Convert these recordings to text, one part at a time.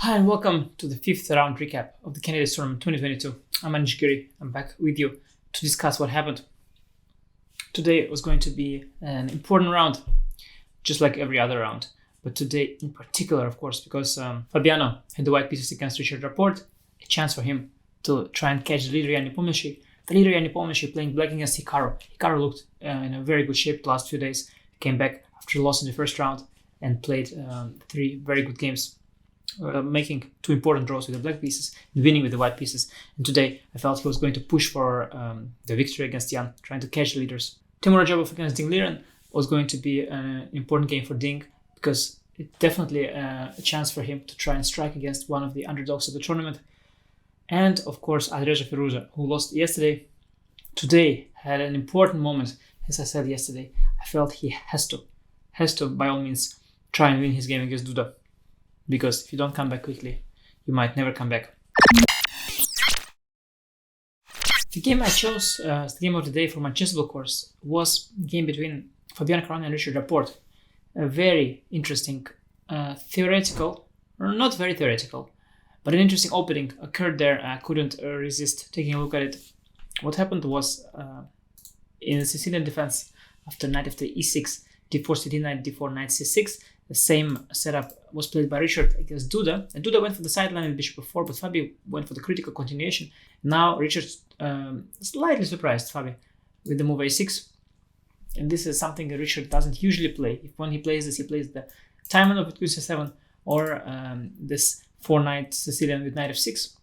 Hi and welcome to the fifth round recap of the Candidates Tournament 2022. I'm Anish Giri. I'm back with you to discuss what happened. Today was going to be an important round, just like every other round. But today in particular, of course, because Fabiano had the white pieces against Richard Rapport, a chance for him to try and catch the Liren Nepomniachtchi. The Liren Nepomniachtchi playing black against Hikaru. Hikaru looked in a very good shape the last few days. Came back after a loss in the first round and played 3 very good games. Making 2 important draws with the black pieces and winning with the white pieces. And today I felt he was going to push for the victory against Jan, trying to catch the leaders. Radjabov against Ding Liren was going to be an important game for Ding because it's definitely a chance for him to try and strike against one of the underdogs of the tournament. And of course Firouzja, who lost yesterday, today had an important moment. As I said yesterday, I felt he has to by all means try and win his game against Duda. Because if you don't come back quickly, you might never come back. The game I chose as the game of the day for my chessable course was the game between Fabiano Caruana and Richard Rapport. A very interesting, theoretical, or not very theoretical, but an interesting opening occurred there. I couldn't resist taking a look at it. What happened was in the Sicilian defense, after knight after e6, d4 cd knight, d4 knight c6, the same setup was played by Richard against Duda, and Duda went for the sideline with bishop f4, but Fabi went for the critical continuation. Now Richard slightly surprised Fabi with the move a6, and this is something that Richard doesn't usually play. When he plays this, he plays the Timon of queen c7 or this 4 knight Sicilian with knight f6.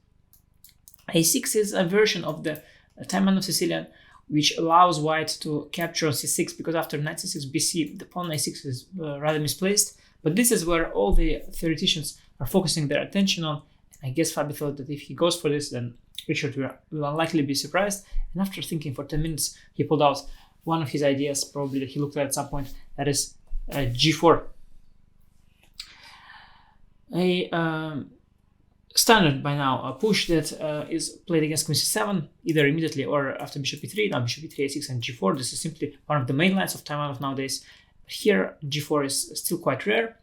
a6 is a version of the Timon of Sicilian, which allows white to capture on c6, because after knight c6 bc, the pawn a6 is rather misplaced. But this is where all the theoreticians are focusing their attention on. And I guess Fabi thought that if he goes for this, then Richard will unlikely be surprised. And after thinking for 10 minutes, he pulled out one of his ideas, probably that he looked at some point, that is g4. A standard by now, a push that is played against queen c7, either immediately or after bishop e3. Now bishop e3, a6, and g4. This is simply one of the main lines of Taiwan of nowadays. But here, g4 is still quite rare.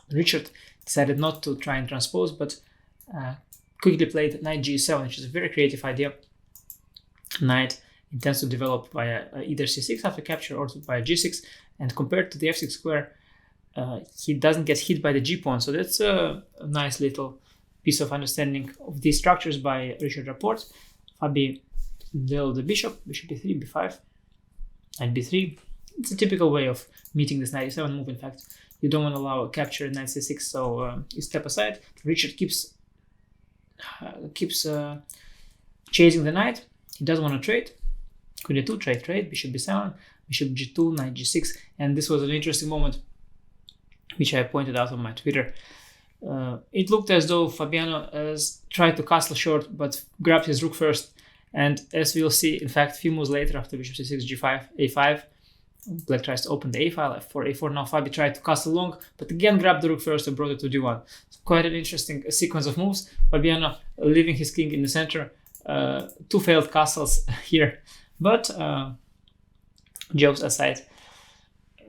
Richard decided not to try and transpose, but quickly played knight g7, which is a very creative idea. Knight intends to develop via either c6 after capture or via g6, and compared to the f6 square, he doesn't get hit by the g pawn. So that's a nice little piece of understanding of these structures by Richard Rapport. Fabi dealt the bishop e3, b5, knight b3. It's a typical way of meeting this knight e7 move. In fact, you don't want to allow a capture at knight c6, so you step aside. Richard keeps chasing the knight. He doesn't want to trade. Queen e2, trade, bishop b7, bishop g2, knight g6, and this was an interesting moment, which I pointed out on my Twitter. It looked as though Fabiano has tried to castle short, but grabbed his rook first. And as we'll see, in fact, a few moves later, after bishop c6, g5, a5, black tries to open the a file, f4, a4. Now Fabi tried to castle long, but again grabbed the rook first and brought it to d1. So quite an interesting sequence of moves. Fabiano leaving his king in the center. 2 failed castles here. But jokes aside,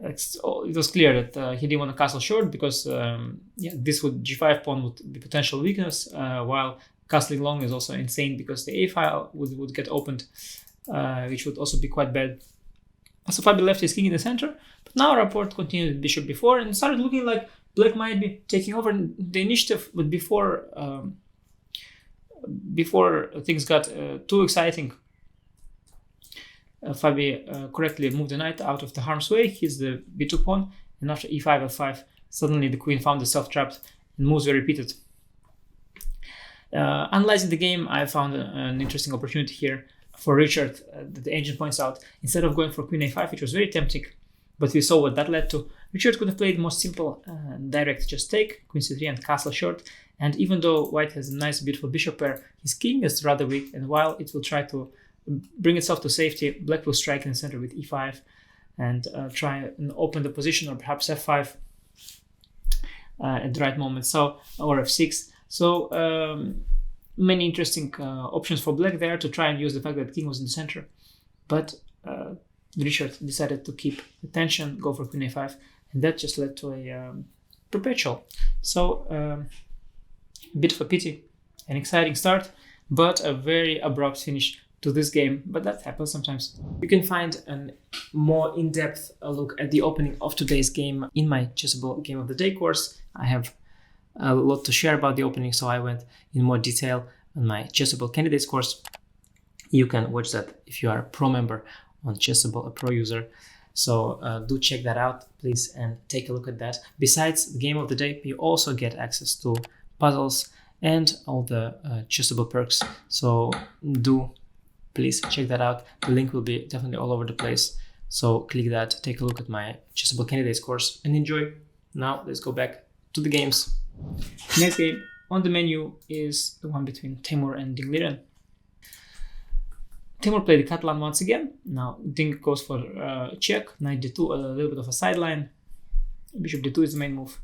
it was clear that he didn't want to castle short because this g5 pawn would be potential weakness, while castling long is also insane because the a file would get opened, which would also be quite bad. So Fabi left his king in the center, but now Rapport continued with bishop b4 and started looking like black might be taking over the initiative. But before things got too exciting, Fabi correctly moved the knight out of the harm's way. He's the b2 pawn, and after e5, f5, suddenly the queen found herself trapped and moves were repeated. Analyzing the game, I found an interesting opportunity here for Richard that the agent points out. Instead of going for queen a5, which was very tempting, but we saw what that led to, Richard could have played more simple, direct, just take, queen c3 and castle short. And even though white has a nice, beautiful bishop pair, his king is rather weak, and while it will try to bring itself to safety, black will strike in the center with e5 and try and open the position, or perhaps f5 at the right moment, so, or f6. So many interesting options for black there to try and use the fact that king was in the center. But Richard decided to keep the tension, go for queen a5, and that just led to a perpetual. So Bit of a pity, an exciting start, but a very abrupt finish to this game, but that happens sometimes. You can find a more in-depth look at the opening of today's game in my Chessable Game of the Day course. I have a lot to share about the opening, so I went in more detail on my Chessable Candidates course. You can watch that if you are a pro member on Chessable, a pro user. So do check that out, please, and take a look at that. Besides the Game of the Day, you also get access to puzzles and all the Chessable perks. So do please check that out. The link will be definitely all over the place. So click that, take a look at my Chessable Candidates course and enjoy. Now let's go back to the games. Next game on the menu is the one between Timur and Ding Liren. Timur played the Catalan once again. Now Ding goes for check, knight d2, a little bit of a sideline. Bishop d2 is the main move.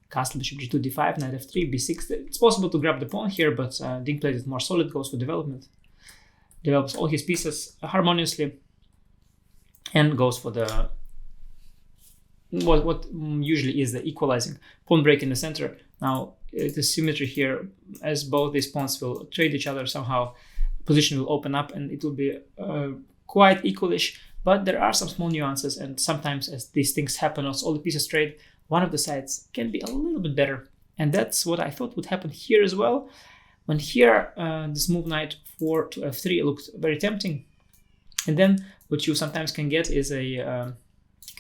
Castle, bishop g2, d5, knight f3, b6. It's possible to grab the pawn here, but Ding plays it more solid, goes for development. Develops all his pieces harmoniously and goes for the what usually is the equalizing pawn break in the center. Now the symmetry here, as both these pawns will trade each other somehow, position will open up and it will be quite equalish, but there are some small nuances, and sometimes as these things happen, as all the pieces trade, one of the sides can be a little bit better, and that's what I thought would happen here as well. When here this move knight 4 to f3 looked very tempting, and then what you sometimes can get is a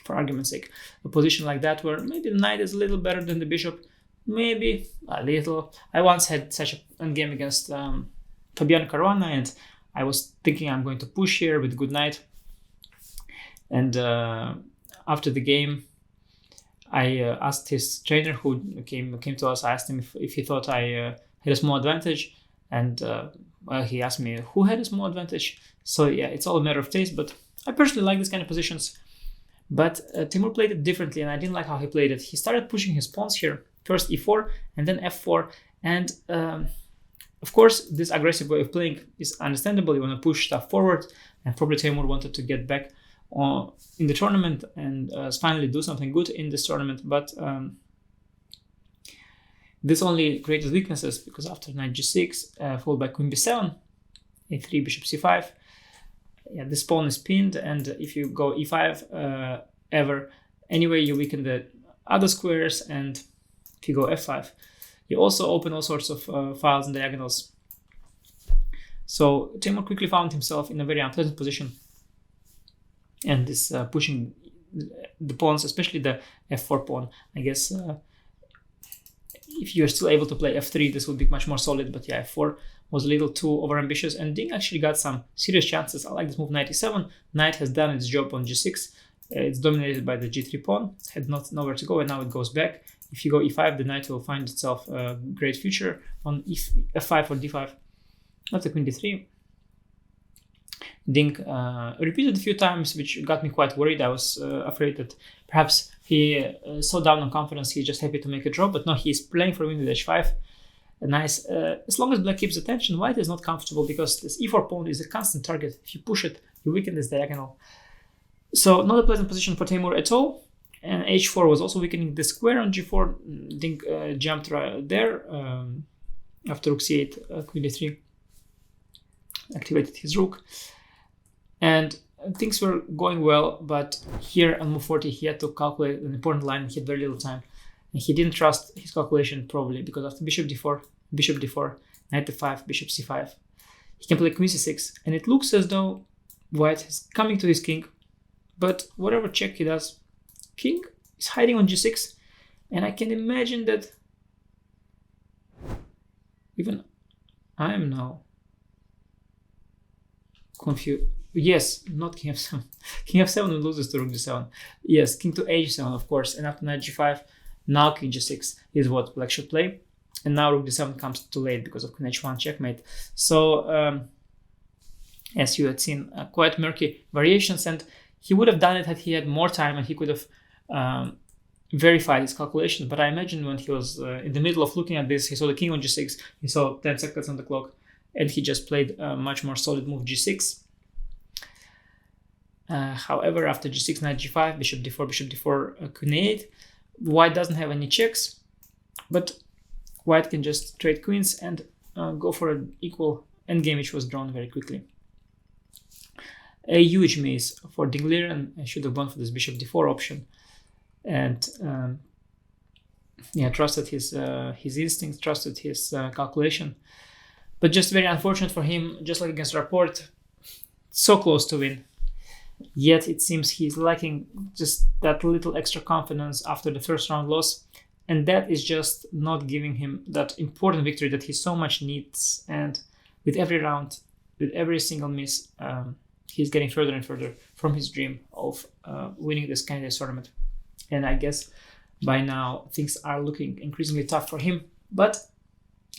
for argument's sake, a position like that where maybe the knight is a little better than the bishop, maybe a little. I once had such a game against Caruana, and I was thinking I'm going to push here with good knight, and after the game I asked his trainer who came to us. I asked him if he thought I had a small advantage, and well, he asked me who had a small advantage. So yeah, it's all a matter of taste, but I personally like this kind of positions. But Timur played it differently, and I didn't like how he played it. He started pushing his pawns here, first e4 and then f4, and of course this aggressive way of playing is understandable. You want to push stuff forward, and probably Timur wanted to get back in the tournament and finally do something good in this tournament, but this only created weaknesses, because after knight g6 followed by queen b7, a3, bishop c5, yeah, this pawn is pinned, and if you go e5 ever, anyway you weaken the other squares, and if you go f5 you also open all sorts of files and diagonals. So Timur quickly found himself in a very unpleasant position, and this pushing the pawns, especially the f4 pawn, I guess if you're still able to play f3 this would be much more solid, but yeah, f4 was a little too overambitious, and Ding actually got some serious chances. I like this move knight e7. Knight has done its job on g6. It's dominated by the g3 pawn, had nowhere to go, and now it goes back. If you go e5, the knight will find itself a great future on f5 or d5. After queen d3, Ding repeated a few times, which got me quite worried. I was afraid that perhaps he so down on confidence he's just happy to make a draw, but no, he's playing for win with h5. Nice. As long as black keeps attention, white is not comfortable, because this e4 pawn is a constant target. If you push it, you weaken this diagonal. So not a pleasant position for Timur at all. And h4 was also weakening the square on g4. Ding jumped right there after rook c8, queen d3, activated his rook. And things were going well, but here on move 40 he had to calculate an important line. He had very little time, and he didn't trust his calculation probably, because after bishop d4, knight d5, bishop c5, he can play queen c6, and it looks as though white is coming to his king, but whatever check he does, king is hiding on g6, and I can imagine that even I am now confused. Yes, not king f7. King f7 loses to rook g7. Yes, king to h7, of course, and after knight g5, now king g6 is what black should play, and now rook d7 comes too late because of queen h1 checkmate. So as you had seen, quite murky variations, and he would have done it had he had more time, and he could have verified his calculations. But I imagine when he was in the middle of looking at this, he saw the king on g6, he saw 10 seconds on the clock, and he just played a much more solid move g6. However, after g6, knight g5, bishop d4, queen a8, white doesn't have any checks, but white can just trade queens and go for an equal endgame, which was drawn very quickly. A huge miss for Liren. I should have gone for this bishop d4 option, and trusted his instinct, trusted his calculation. But just very unfortunate for him, just like against Rapport, so close to win. Yet it seems he's lacking just that little extra confidence after the first round loss, and that is just not giving him that important victory that he so much needs. And with every round, with every single miss, he's getting further and further from his dream of winning this candidate tournament. And I guess by now things are looking increasingly tough for him. But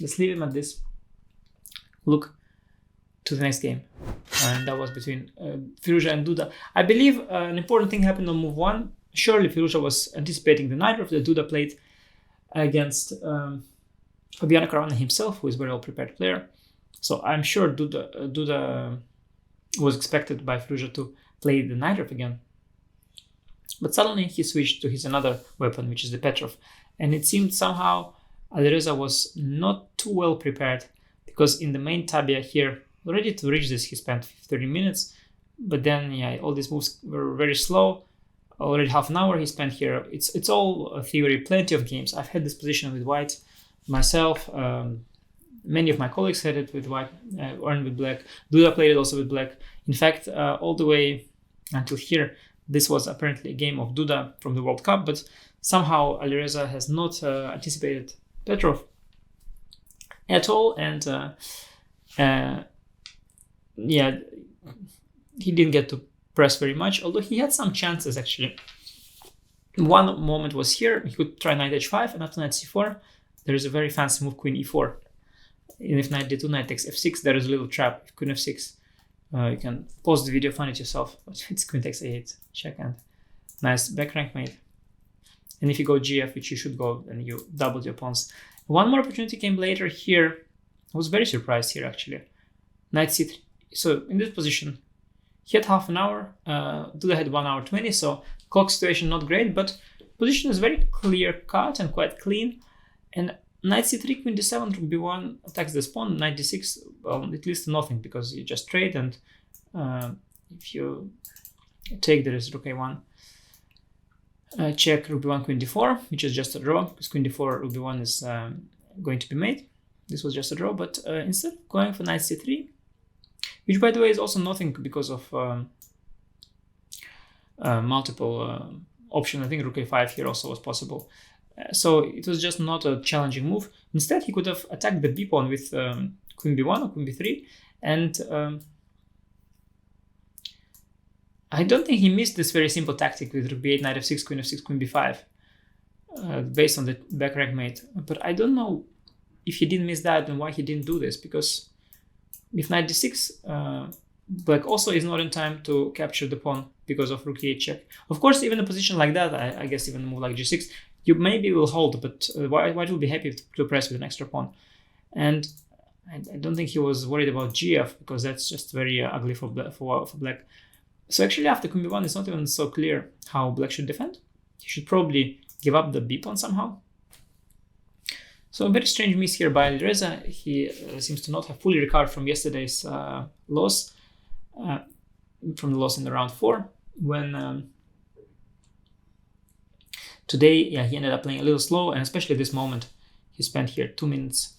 let's leave him at this. Look to the next game. And that was between Firouzja and Duda. I believe an important thing happened on move 1. Surely Firouzja was anticipating the knight that Duda played against Fabiano Caruana himself, who is a very well-prepared player. So I'm sure Duda was expected by Firouzja to play the knight again. But suddenly he switched to his another weapon, which is the Petrov. And it seemed somehow Alireza was not too well prepared, because in the main tabia here, already to reach this, he spent 30 minutes. But then, all these moves were very slow. Already half an hour he spent here. It's all a theory, plenty of games. I've had this position with white myself. Many of my colleagues had it with white, or with black. Duda played it also with black. In fact, all the way until here, this was apparently a game of Duda from the World Cup, but somehow Alireza has not anticipated Petrov at all, and he didn't get to press very much, although he had some chances actually. One moment was here, he could try knight h5, and after knight c4, there is a very fancy move, queen e4. And if knight d2, knight takes f6, there is a little trap, queen f6. You can pause the video, find it yourself, but it's queen takes a8, check, and nice back rank mate. And if you go gf, which you should go, then you double your pawns. One more opportunity came later here. I was very surprised here actually. Knight c3. So in this position, he had half an hour, Duda had 1 hour 20, so clock situation not great, but position is very clear cut and quite clean. And knight c3, queen d7, rook b1 attacks the pawn, knight d6, well, it leads to nothing because you just trade, and if you take, there is rook a1, check, rook b1, queen d4, which is just a draw, because queen d4, rook b1 is going to be made. This was just a draw, but instead going for knight c3, which by the way is also nothing because of multiple options. I think rook a5 here also was possible. So it was just not a challenging move. Instead, he could have attacked the b pawn with queen b1 or queen b3, and I don't think he missed this very simple tactic with rook b8, knight f6, queen b5, based on the back rank mate. But I don't know if he didn't miss that and why he didn't do this, because if knight d6, black also is not in time to capture the pawn because of rook e8 check. Of course, even a position like that, I guess even a move like g6, you maybe will hold, but white will be happy to press with an extra pawn. And I don't think he was worried about gf, because that's just very ugly for black. So actually after queen b1, it's not even so clear how black should defend. He should probably give up the b pawn somehow. So a very strange miss here by Alireza. He seems to not have fully recovered from yesterday's loss, from the loss in the round 4, when today, he ended up playing a little slow, and especially this moment, he spent here 2 minutes.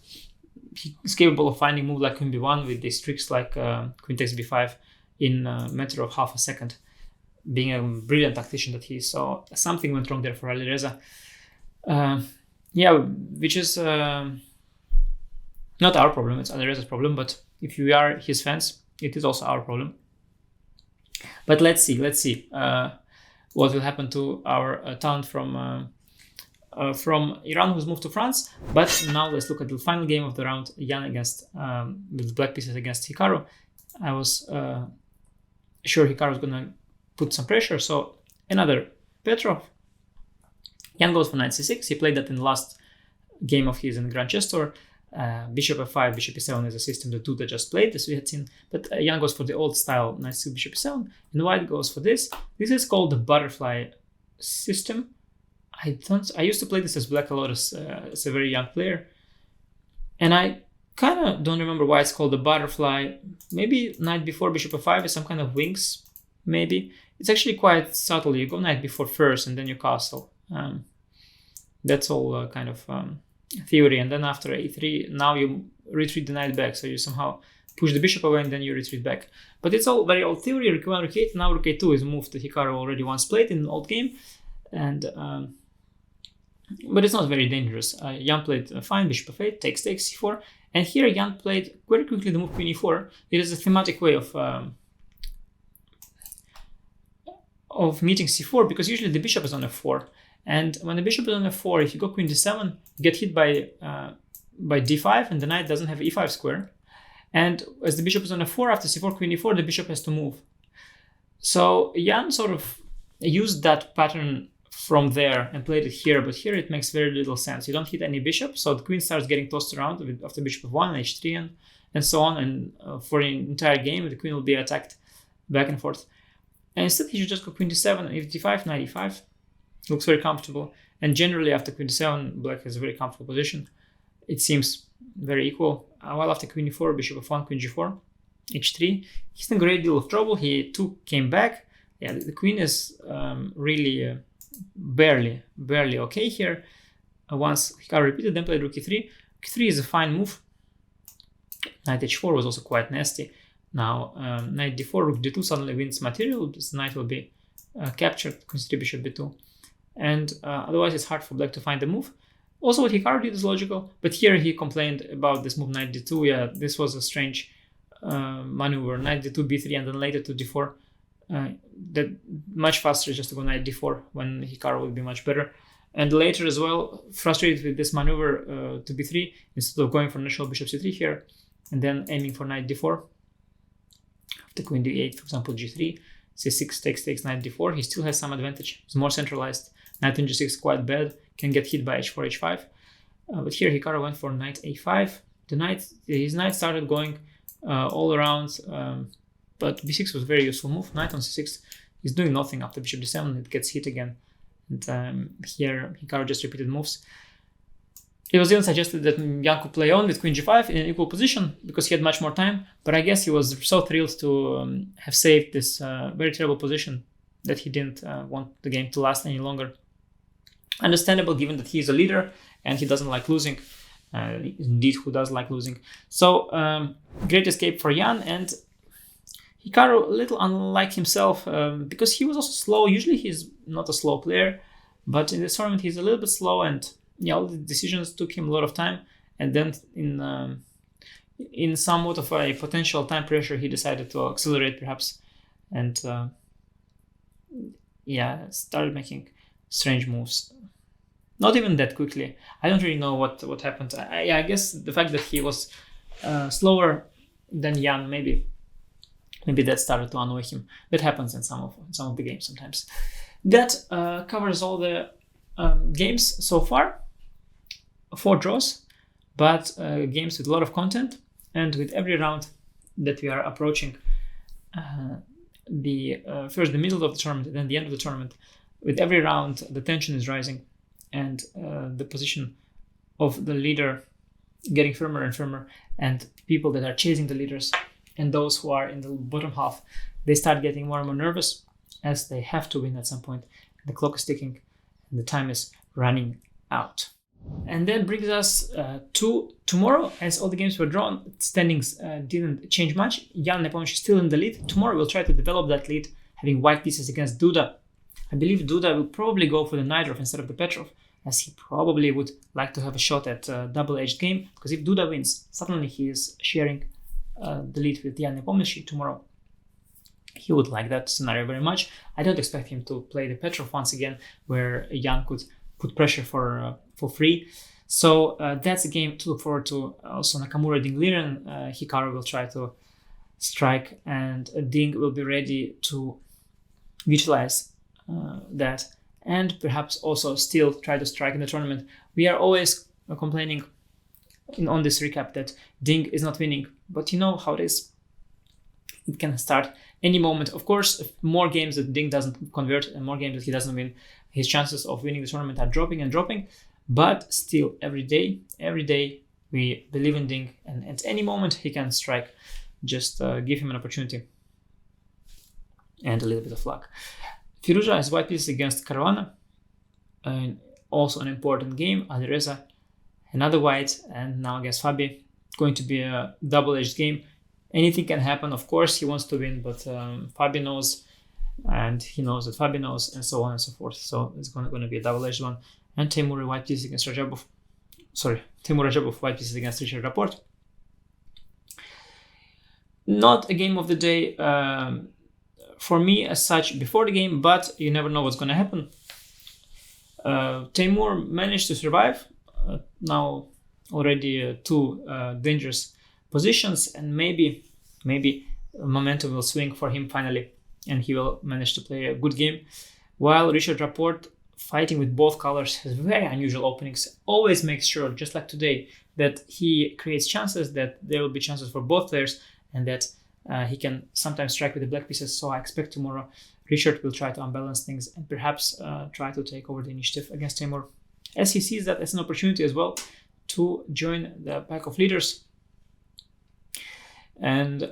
He's capable of finding move like queen b1 with these tricks like queen takes b5 in a matter of half a second, being a brilliant tactician that he is. So something went wrong there for Alireza. Which is not our problem, it's Alireza's problem, but if you are his fans, it is also our problem. But let's see what will happen to our talent from Iran, who's moved to France. But now let's look at the final game of the round, Jan against, with black pieces against Hikaru. I was sure Hikaru was going to put some pressure, so another Petrov. Jan goes for knight c6. He played that in the last game of his in the Grand Chess Tour. Bishop f5, bishop e7 is a system that Duda just played, as we had seen. But Jan goes for the old style, knight c, bishop e7, and white goes for this. This is called the butterfly system. I used to play this as black a lot as a very young player. And I kind of don't remember why it's called the butterfly. Maybe knight before bishop f5 is some kind of wings, maybe. It's actually quite subtle. You go knight before first and then you castle. That's all kind of theory. And then after a3, now you retreat the knight back. So you somehow push the bishop away and then you retreat back. But it's all very old theory. Rook 1, rook 8. Now rook a2 is moved to Hikaru already once played in an old game. And but it's not very dangerous. Jan played fine, bishop f8, takes, c4. And here Jan played very quickly the move queen e4. It is a thematic way of meeting c4, because usually the bishop is on f4. And when the bishop is on f4, if you go queen d7, you get hit by d5, and the knight doesn't have e5 square. And as the bishop is on f4, after c4, queen e4, the bishop has to move. So Jan sort of used that pattern from there and played it here, but here it makes very little sense. You don't hit any bishop, so the queen starts getting tossed around after bishop f1, h3, and so on. And for an entire game, the queen will be attacked back and forth. And instead, he should just go queen d7, if d5, knight e5. Looks very comfortable. And generally, after queen d7, black has a very comfortable position. It seems very equal. While after queen e4, bishop f1, queen g4, h3, he's in a great deal of trouble. He too came back. Yeah, the queen is really barely okay here. Once Hikaru repeated, then played rook e3. Rook e3 is a fine move. Knight h4 was also quite nasty. Now knight d4, rook d2 suddenly wins material. This knight will be captured. Consider bishop b2, and otherwise it's hard for black to find the move. Also, what Hikaru did is logical, but here he complained about this move knight d2. Yeah, this was a strange maneuver. Knight d2, b3, and then later to d4. That much faster just to go knight d4 when Hikaru will be much better. And later as well, frustrated with this maneuver to b3, instead of going for natural bishop c3 here, and then aiming for knight d4. After queen d8, for example, g3, c6 takes knight d4. He still has some advantage. He's more centralized. Knight on g6 quite bad. Can get hit by h4, h5. But here Hikaru went for knight a5. His knight started going all around. But b6 was a very useful move. Knight on c6 is doing nothing after bishop d7. It gets hit again. And here Hikaru just repeated moves. It was even suggested that Jan could play on with queen g5 in an equal position because he had much more time. But I guess he was so thrilled to have saved this very terrible position that he didn't want the game to last any longer. Understandable, given that he is a leader and he doesn't like losing. Indeed, who does like losing? So great escape for Jan, and Hikaru, a little unlike himself, because he was also slow. Usually he's not a slow player, but in this tournament he's a little bit slow, and all the decisions took him a lot of time. And then in somewhat of a potential time pressure, he decided to accelerate perhaps, and started making strange moves. Not even that quickly. I don't really know what happened. I guess the fact that he was slower than Jan, maybe that started to annoy him. That happens in some of the games sometimes. That covers all the games so far. 4 draws, but games with a lot of content, and with every round that we are approaching, first the middle of the tournament and then the end of the tournament, with every round the tension is rising, and the position of the leader getting firmer and firmer, and people that are chasing the leaders and those who are in the bottom half, they start getting more and more nervous, as they have to win at some point. The clock is ticking and the time is running out. And that brings us to tomorrow. As all the games were drawn, standings didn't change much. Jan Nepomniachtchi is still in the lead. Tomorrow we'll try to develop that lead, having white pieces against Duda. I believe Duda will probably go for the Najdorf instead of the Petrov, as he probably would like to have a shot at a double-edged game, because if Duda wins, suddenly he is sharing the lead with Jan Nepomniachtchi tomorrow. He would like that scenario very much. I don't expect him to play the Petrov once again, where Jan could put pressure for free. So that's a game to look forward to. Also Nakamura, Ding, Liren. Hikaru will try to strike, and Ding will be ready to utilize that, and perhaps also still try to strike in the tournament. We are always complaining on this recap that Ding is not winning, but you know how it is. It can start any moment. Of course, if more games that Ding doesn't convert and more games that he doesn't win, his chances of winning the tournament are dropping and dropping. But still, every day We believe in Ding, and at any moment he can strike. Just give him an opportunity and a little bit of luck. Firouzja has white pieces against Caruana, and also an important game. Alireza, another white, and now against Fabi. Going to be a double-edged game. Anything can happen. Of course, he wants to win, but Fabi knows, and he knows that Fabi knows, and so on and so forth. So it's going to be a double-edged one. And Teimour white pieces against Radjabov. Sorry, Teimour Radjabov white pieces against Richard Rapport. Not a game of the day for me as such before the game, but you never know what's going to happen. Teimour managed to survive. Now already two dangerous positions, and maybe momentum will swing for him finally, and he will manage to play a good game. While Richard Rapport, fighting with both colors, has very unusual openings. Always makes sure, just like today, that he creates chances, that there will be chances for both players, and that he can sometimes strike with the black pieces. So I expect tomorrow Richard will try to unbalance things and perhaps try to take over the initiative against Teimour, as he sees that as an opportunity as well to join the pack of leaders. And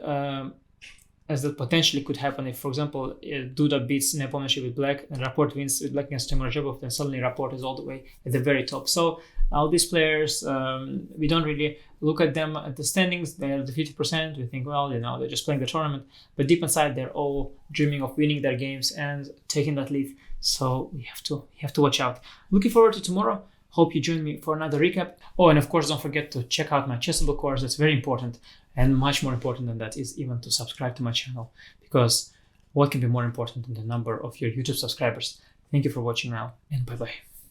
as that potentially could happen if, for example, Duda beats Nepomniachtchi with black and Rapport wins with black against Teimour Radjabov, then suddenly Rapport is all the way at the very top. So all these players, we don't really look at them at the standings. They're at the 50%. We think, well, they're just playing the tournament. But deep inside, they're all dreaming of winning their games and taking that lead. So we have to watch out. Looking forward to tomorrow. Hope you join me for another recap. Oh, and of course, don't forget to check out my Chessable course. That's very important. And much more important than that is even to subscribe to my channel, because what can be more important than the number of your YouTube subscribers? Thank you for watching now, and bye-bye.